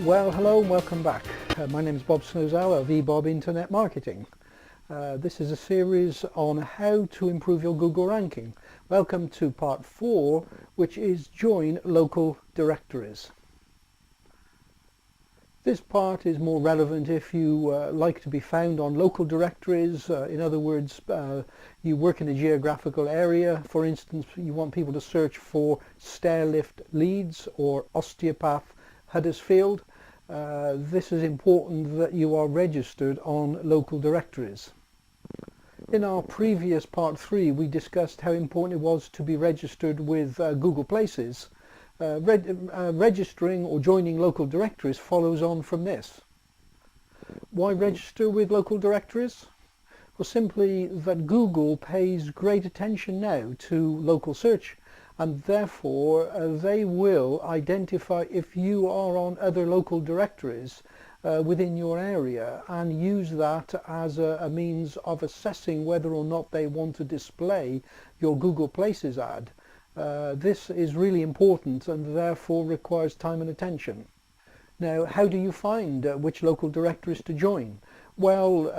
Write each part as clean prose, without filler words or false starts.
Well, hello and welcome back. My name is Bob Snowzell of eBob Internet Marketing. This is a series on how to improve your Google ranking. Welcome to part 4, which is join local directories. This part is more relevant if you like to be found on local directories. In other words, you work in a geographical area. For instance, you want people to search for stair lift Leeds or osteopath Huddersfield. This is important that you are registered on local directories. In our previous part 3, we discussed how important it was to be registered with Google Places. Registering or joining local directories follows on from this. Why register with local directories? Well, simply that Google pays great attention now to local search, and therefore they will identify if you are on other local directories within your area and use that as a means of assessing whether or not they want to display your Google Places ad. This is really important and therefore requires time and attention. Now, how do you find which local directories to join? Well,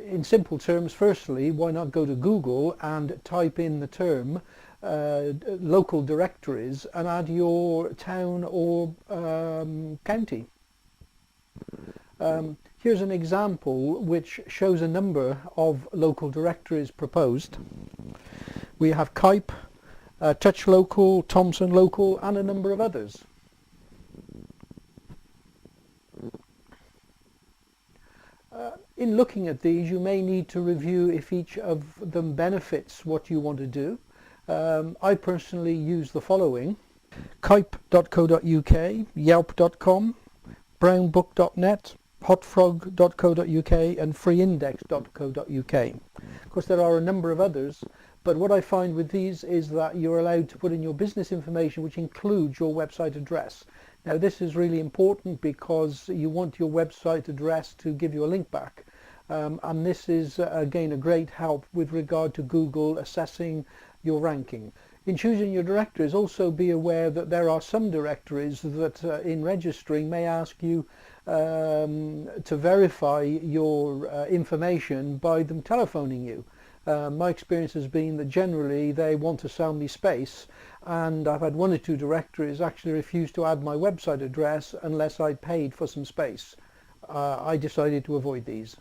in simple terms, firstly, why not go to Google and type in the term local directories and add your town or county. Here's an example which shows a number of local directories proposed. We have Kype, Touch Local, Thompson Local, and a number of others. In looking at these, you may need to review if each of them benefits what you want to do. I personally use the following: kype.co.uk, yelp.com, brownbook.net, hotfrog.co.uk and freeindex.co.uk. Of course, there are a number of others, but what I find with these is that you're allowed to put in your business information, which includes your website address. Now, this is really important because you want your website address to give you a link back. And this is, again, a great help with regard to Google assessing your ranking. In choosing your directories, also be aware that there are some directories that in registering may ask you to verify your information by them telephoning you. My experience has been that generally they want to sell me space, and I've had one or two directories actually refuse to add my website address unless I paid for some space. I decided to avoid these.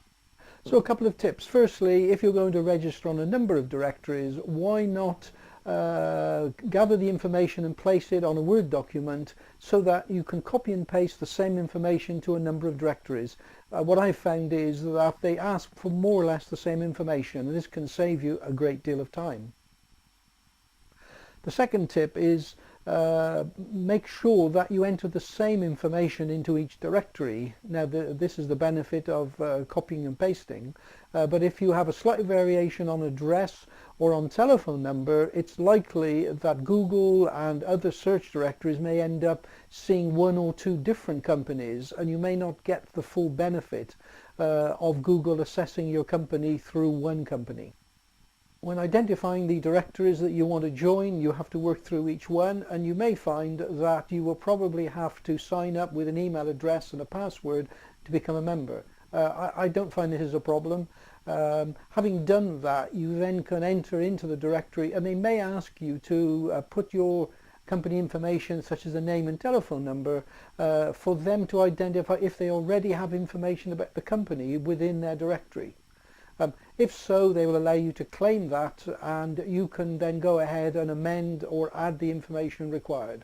So a couple of tips. Firstly, if you're going to register on a number of directories, why not gather the information and place it on a Word document so that you can copy and paste the same information to a number of directories. What I've found is that they ask for more or less the same information, and this can save you a great deal of time. The second tip is make sure that you enter the same information into each directory. Now, this is the benefit of copying and pasting, but if you have a slight variation on address or on telephone number, it's likely that Google and other search directories may end up seeing one or two different companies, and you may not get the full benefit of Google assessing your company through one company. When identifying the directories that you want to join, you have to work through each one, and you may find that you will probably have to sign up with an email address and a password to become a member. I don't find this is a problem. Having done that, you then can enter into the directory, and they may ask you to put your company information such as a name and telephone number for them to identify if they already have information about the company within their directory. If so, they will allow you to claim that, and you can then go ahead and amend or add the information required.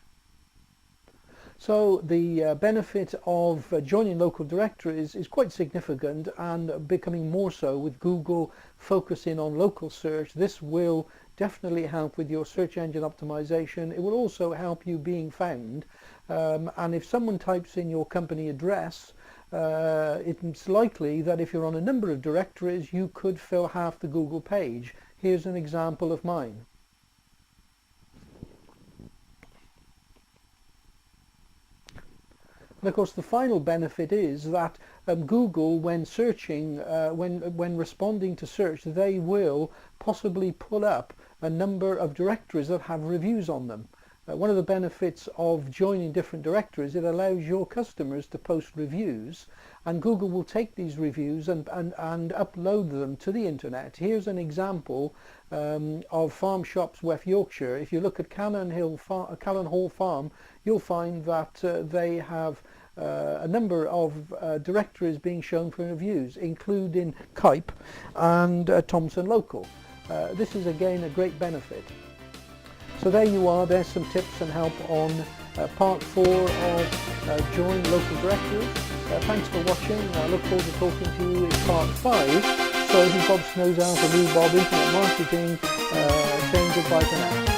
So the benefit of joining local directories is quite significant, and becoming more so with Google focusing on local search. This will definitely help with your search engine optimization. It will also help you being found, and if someone types in your company address, it's likely that if you're on a number of directories, you could fill half the Google page. Here's an example of mine. And of course, the final benefit is that Google, when searching, when responding to search, they will possibly pull up a number of directories that have reviews on them. One of the benefits of joining different directories, it allows your customers to post reviews, and Google will take these reviews and upload them to the internet. Here's an example of Farm Shops West Yorkshire. If you look at Callan Hall Farm, you'll find that they have a number of directories being shown for reviews, including Kype and Thomson Local. This is again a great benefit. So there you are, there's some tips and help on part 4 of Join Local Directories. Thanks for watching. I look forward to talking to you in part 5. So this is Bob Snowzell from Bob Internet Marketing, saying goodbye for now.